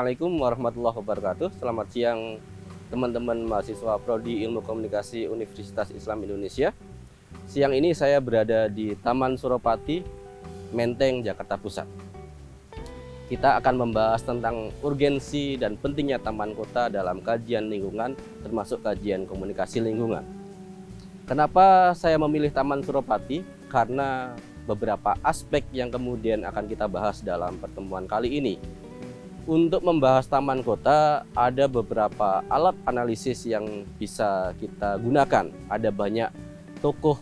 Assalamualaikum warahmatullahi wabarakatuh. Selamat siang teman-teman mahasiswa Prodi Ilmu Komunikasi Universitas Islam Indonesia. Siang ini saya berada di Taman Suropati, Menteng, Jakarta Pusat. Kita akan membahas tentang urgensi dan pentingnya taman kota dalam kajian lingkungan, termasuk kajian komunikasi lingkungan. Kenapa saya memilih Taman Suropati? Karena beberapa aspek yang kemudian akan kita bahas dalam pertemuan kali ini. Untuk membahas taman kota, ada beberapa alat analisis yang bisa kita gunakan. Ada banyak tokoh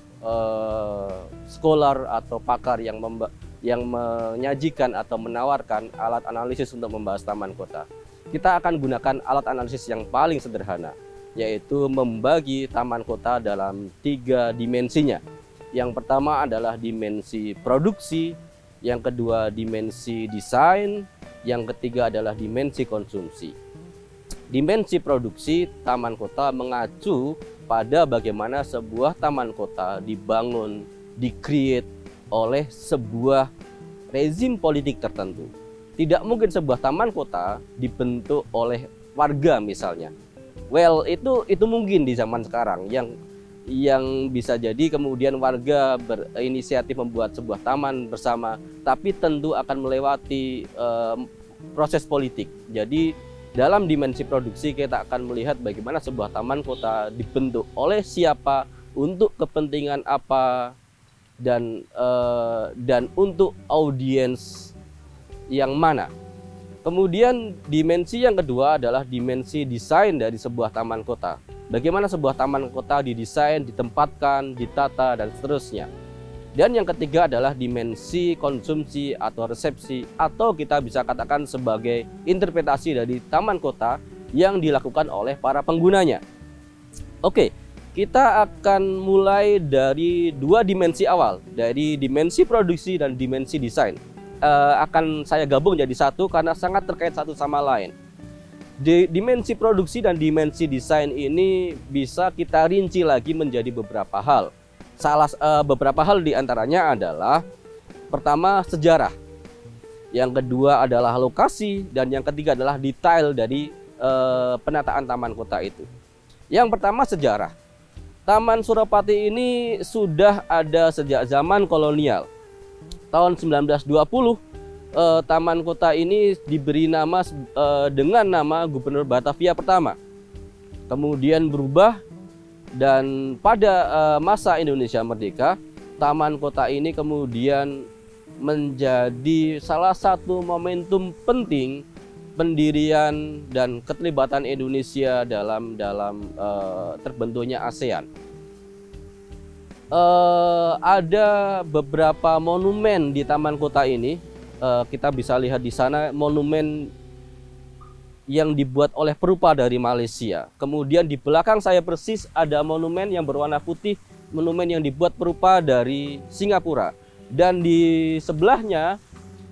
scholar atau pakar yang menyajikan atau menawarkan alat analisis untuk membahas taman kota. Kita akan gunakan alat analisis yang paling sederhana, yaitu membagi taman kota dalam 3 dimensinya. Yang pertama adalah dimensi produksi, yang kedua dimensi desain, yang ketiga adalah dimensi konsumsi. Dimensi produksi, taman kota mengacu pada bagaimana sebuah taman kota dibangun, di-create oleh sebuah rezim politik tertentu. Tidak mungkin sebuah taman kota dibentuk oleh warga misalnya. Well, itu mungkin di zaman sekarang yang bisa jadi kemudian warga berinisiatif membuat sebuah taman bersama, tapi tentu akan melewati proses politik. Jadi dalam dimensi produksi kita akan melihat bagaimana sebuah taman kota dibentuk oleh siapa, untuk kepentingan apa, dan untuk audiens yang mana. Kemudian dimensi yang kedua adalah dimensi desain dari sebuah taman kota. Bagaimana sebuah taman kota didesain, ditempatkan, ditata, dan seterusnya. Dan yang ketiga adalah dimensi konsumsi atau resepsi, atau kita bisa katakan sebagai interpretasi dari taman kota yang dilakukan oleh para penggunanya. Oke, kita akan mulai dari 2 dimensi awal, dari dimensi produksi dan dimensi desain. Akan saya gabung jadi satu karena sangat terkait satu sama lain. Dimensi produksi dan dimensi desain ini bisa kita rinci lagi menjadi beberapa hal. Beberapa hal diantaranya adalah pertama sejarah, yang kedua adalah lokasi, dan yang ketiga adalah detail dari penataan taman kota itu. Yang pertama sejarah. Taman Suropati ini sudah ada sejak zaman kolonial. Tahun 1920 taman kota ini diberi nama dengan nama Gubernur Batavia pertama. Kemudian berubah, dan pada masa Indonesia Merdeka, taman kota ini kemudian menjadi salah satu momentum penting pendirian dan keterlibatan Indonesia dalam terbentuknya ASEAN. Ada beberapa monumen di taman kota ini. Kita bisa lihat di sana monumen yang dibuat oleh perupa dari Malaysia. Kemudian di belakang saya persis ada monumen yang berwarna putih, monumen yang dibuat perupa dari Singapura. Dan di sebelahnya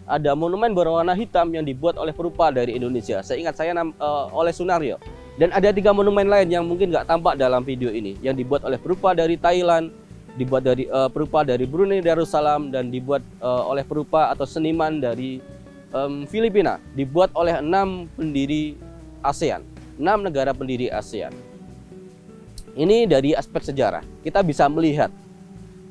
ada monumen berwarna hitam yang dibuat oleh perupa dari Indonesia. Seingat saya oleh Sunario. Dan ada 3 monumen lain yang mungkin nggak tampak dalam video ini, yang dibuat oleh perupa dari Thailand, dibuat dari perupa dari Brunei Darussalam, dan dibuat oleh perupa atau seniman dari Filipina, dibuat oleh 6 pendiri ASEAN, 6 negara pendiri ASEAN. Ini dari aspek sejarah. Kita bisa melihat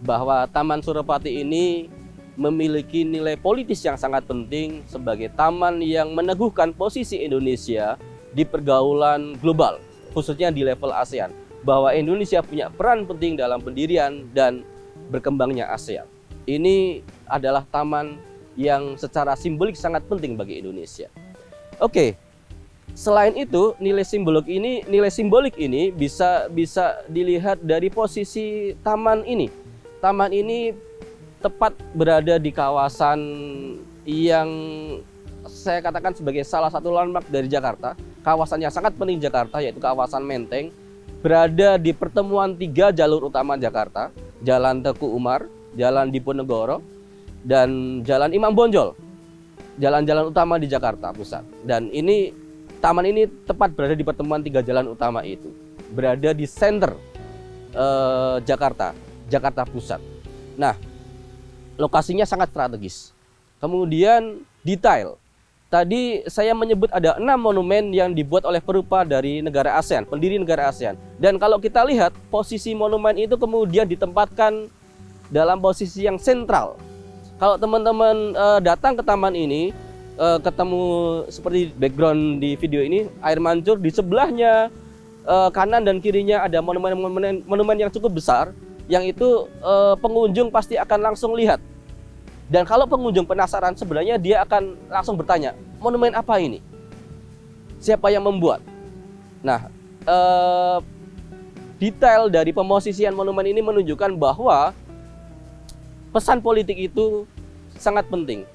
bahwa Taman Suropati ini memiliki nilai politis yang sangat penting sebagai taman yang meneguhkan posisi Indonesia di pergaulan global, khususnya di level ASEAN, bahwa Indonesia punya peran penting dalam pendirian dan berkembangnya ASEAN. Ini adalah taman yang secara simbolik sangat penting bagi Indonesia. Oke, selain itu nilai simbolik ini bisa dilihat dari posisi taman ini. Taman ini tepat berada di kawasan yang saya katakan sebagai salah satu landmark dari Jakarta, kawasan yang sangat penting Jakarta, yaitu kawasan Menteng. Berada di pertemuan 3 jalur utama Jakarta, Jalan Teku Umar, Jalan Diponegoro, dan Jalan Imam Bonjol, jalan-jalan utama di Jakarta Pusat. Dan taman ini tepat berada di pertemuan 3 jalan utama itu, berada di center Jakarta Pusat. Nah, lokasinya sangat strategis. Kemudian detail. Tadi saya menyebut ada 6 monumen yang dibuat oleh perupa dari negara ASEAN, pendiri negara ASEAN. Dan kalau kita lihat, posisi monumen itu kemudian ditempatkan dalam posisi yang sentral. Kalau teman-teman datang ke taman ini, ketemu seperti background di video ini, air mancur, di sebelahnya kanan dan kirinya ada monumen yang cukup besar, yang itu pengunjung pasti akan langsung lihat. Dan kalau pengunjung penasaran, sebenarnya dia akan langsung bertanya, monumen apa ini? Siapa yang membuat? Nah, detail dari pemosisian monumen ini menunjukkan bahwa pesan politik itu sangat penting.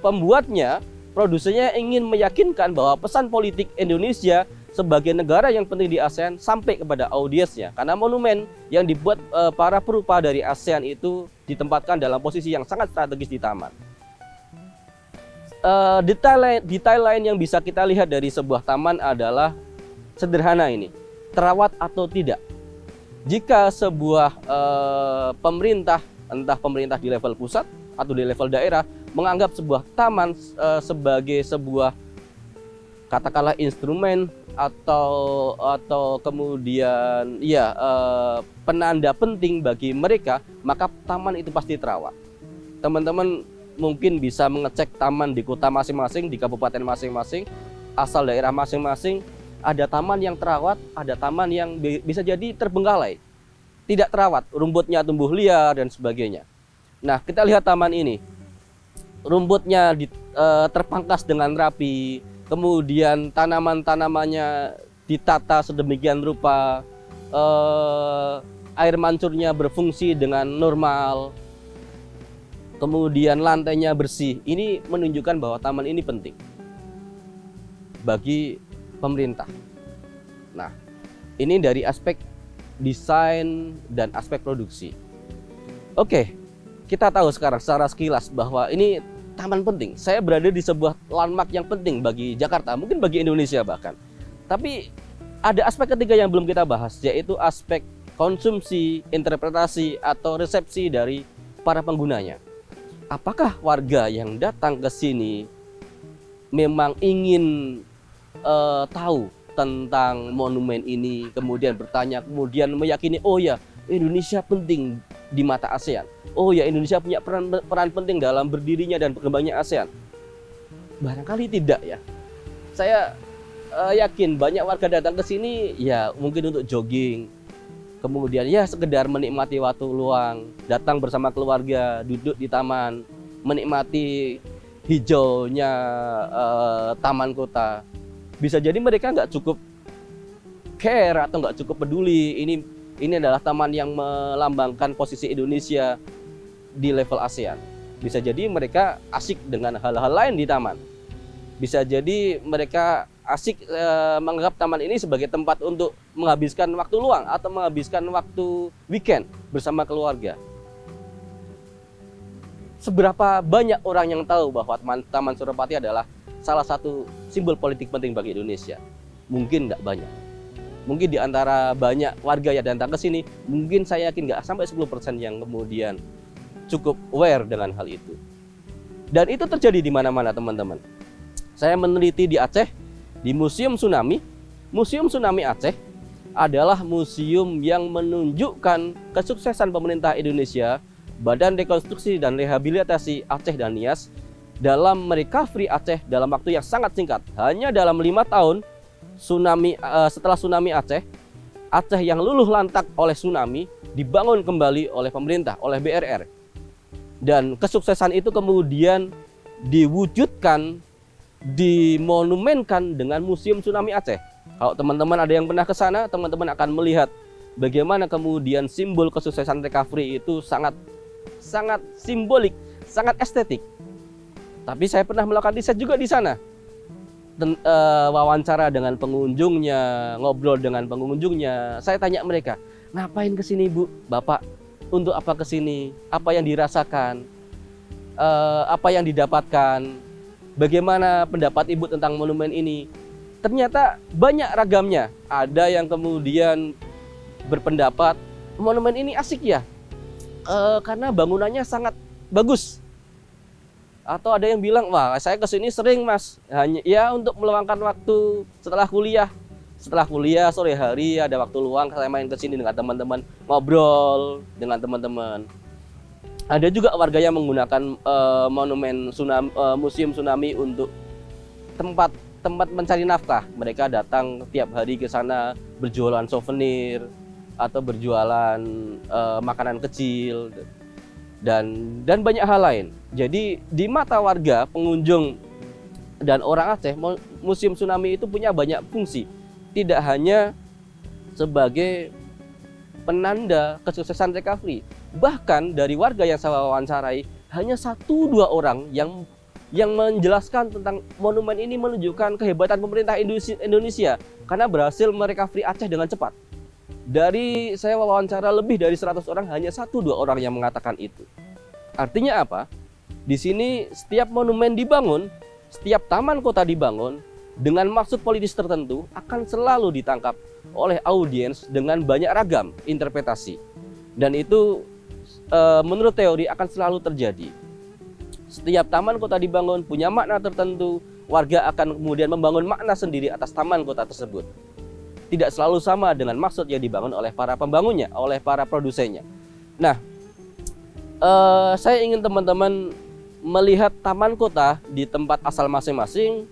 Pembuatnya, produsernya ingin meyakinkan bahwa pesan politik Indonesia sebagai negara yang penting di ASEAN sampai kepada audiensnya. Karena monumen yang dibuat para perupa dari ASEAN itu ditempatkan dalam posisi yang sangat strategis di taman. Detail lain yang bisa kita lihat dari sebuah taman adalah sederhana ini, terawat atau tidak. Jika sebuah pemerintah, entah pemerintah di level pusat atau di level daerah, menganggap sebuah taman sebagai sebuah katakanlah instrumen atau kemudian penanda penting bagi mereka, maka taman itu pasti terawat. Teman-teman mungkin bisa mengecek taman di kota masing-masing, di kabupaten masing-masing, asal daerah masing-masing. Ada taman yang terawat, ada taman yang bisa jadi terbengkalai, tidak terawat, rumputnya tumbuh liar dan sebagainya. Nah, kita lihat taman ini, rumputnya terpangkas dengan rapi, kemudian tanaman-tanamannya ditata sedemikian rupa, air mancurnya berfungsi dengan normal, kemudian lantainya bersih. Ini menunjukkan bahwa taman ini penting bagi pemerintah. Nah, ini dari aspek desain dan aspek produksi. Oke, kita tahu sekarang secara sekilas bahwa ini taman penting. Saya berada di sebuah landmark yang penting bagi Jakarta, mungkin bagi Indonesia bahkan. Tapi ada aspek ketiga yang belum kita bahas, yaitu aspek konsumsi, interpretasi, atau resepsi dari para penggunanya. Apakah warga yang datang ke sini memang ingin tahu tentang monumen ini, kemudian bertanya, kemudian meyakini, oh ya, Indonesia penting di mata ASEAN. Oh ya, Indonesia punya peran penting dalam berdirinya dan berkembangnya ASEAN. Barangkali tidak ya. Saya yakin banyak warga datang ke sini ya mungkin untuk jogging, kemudian ya sekedar menikmati waktu luang, datang bersama keluarga, duduk di taman, menikmati hijaunya taman kota. Bisa jadi mereka nggak cukup care atau nggak cukup peduli. Ini adalah taman yang melambangkan posisi Indonesia di level ASEAN. Bisa jadi mereka asik dengan hal-hal lain di taman. Bisa jadi mereka asik menganggap taman ini sebagai tempat untuk menghabiskan waktu luang atau menghabiskan waktu weekend bersama keluarga. Seberapa banyak orang yang tahu bahwa Taman Suropati adalah salah satu simbol politik penting bagi Indonesia? Mungkin nggak banyak. Mungkin di antara banyak warga yang datang ke sini, mungkin saya yakin nggak sampai 10% yang kemudian cukup aware dengan hal itu. Dan itu terjadi di mana-mana, teman-teman. Saya meneliti di Aceh, di Museum Tsunami. Museum Tsunami Aceh adalah museum yang menunjukkan kesuksesan pemerintah Indonesia, Badan Rekonstruksi dan Rehabilitasi Aceh dan Nias, dalam merecovery Aceh dalam waktu yang sangat singkat. Hanya dalam 5 tahun setelah tsunami Aceh yang luluh lantak oleh tsunami dibangun kembali oleh pemerintah, oleh BRR. Dan kesuksesan itu kemudian diwujudkan, dimonumenkan dengan Museum Tsunami Aceh. Kalau teman-teman ada yang pernah ke sana, teman-teman akan melihat bagaimana kemudian simbol kesuksesan recovery itu sangat simbolik, sangat estetik. Tapi saya pernah melakukan riset juga di sana. Wawancara dengan pengunjungnya, ngobrol dengan pengunjungnya. Saya tanya mereka, ngapain kesini Bu, Bapak? Untuk apa kesini? Apa yang dirasakan? Apa yang didapatkan? Bagaimana pendapat Ibu tentang monumen ini? Ternyata banyak ragamnya. Ada yang kemudian berpendapat monumen ini asik ya, karena bangunannya sangat bagus. Atau ada yang bilang, wah saya kesini sering mas, hanya ya untuk meluangkan waktu setelah kuliah. Setelah kuliah sore hari ada waktu luang, saya main ke sini dengan teman-teman, ngobrol dengan teman-teman. Ada juga warga yang menggunakan monumen tsunami, museum tsunami untuk tempat mencari nafkah. Mereka datang tiap hari ke sana berjualan souvenir atau berjualan makanan kecil dan banyak hal lain. Jadi di mata warga, pengunjung dan orang Aceh, museum tsunami itu punya banyak fungsi. Tidak hanya sebagai penanda kesuksesan recovery. Bahkan dari warga yang saya wawancarai, hanya 1-2 orang yang menjelaskan tentang monumen ini menunjukkan kehebatan pemerintah Indonesia karena berhasil merecovery Aceh dengan cepat. Dari saya wawancara lebih dari 100 orang, hanya 1-2 orang yang mengatakan itu. Artinya apa? Di sini setiap monumen dibangun, setiap taman kota dibangun dengan maksud politis tertentu akan selalu ditangkap oleh audiens dengan banyak ragam interpretasi. Dan itu menurut teori akan selalu terjadi. Setiap taman kota dibangun punya makna tertentu, warga akan kemudian membangun makna sendiri atas taman kota tersebut. Tidak selalu sama dengan maksud yang dibangun oleh para pembangunnya, oleh para produsennya. Nah, saya ingin teman-teman melihat taman kota di tempat asal masing-masing,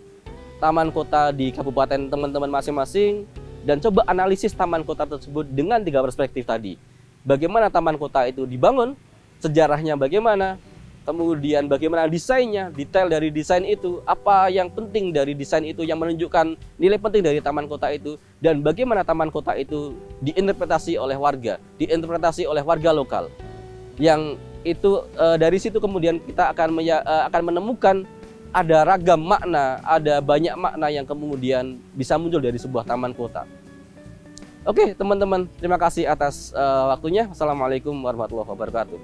taman kota di kabupaten teman-teman masing-masing, dan coba analisis taman kota tersebut dengan 3 perspektif tadi. Bagaimana taman kota itu dibangun, sejarahnya bagaimana, kemudian bagaimana desainnya, detail dari desain itu, apa yang penting dari desain itu yang menunjukkan nilai penting dari taman kota itu, dan bagaimana taman kota itu diinterpretasi oleh warga, diinterpretasi oleh warga lokal. Yang itu dari situ kemudian kita akan menemukan ada ragam makna, ada banyak makna yang kemudian bisa muncul dari sebuah taman kota. Oke teman-teman, terima kasih atas waktunya. Wassalamualaikum warahmatullahi wabarakatuh.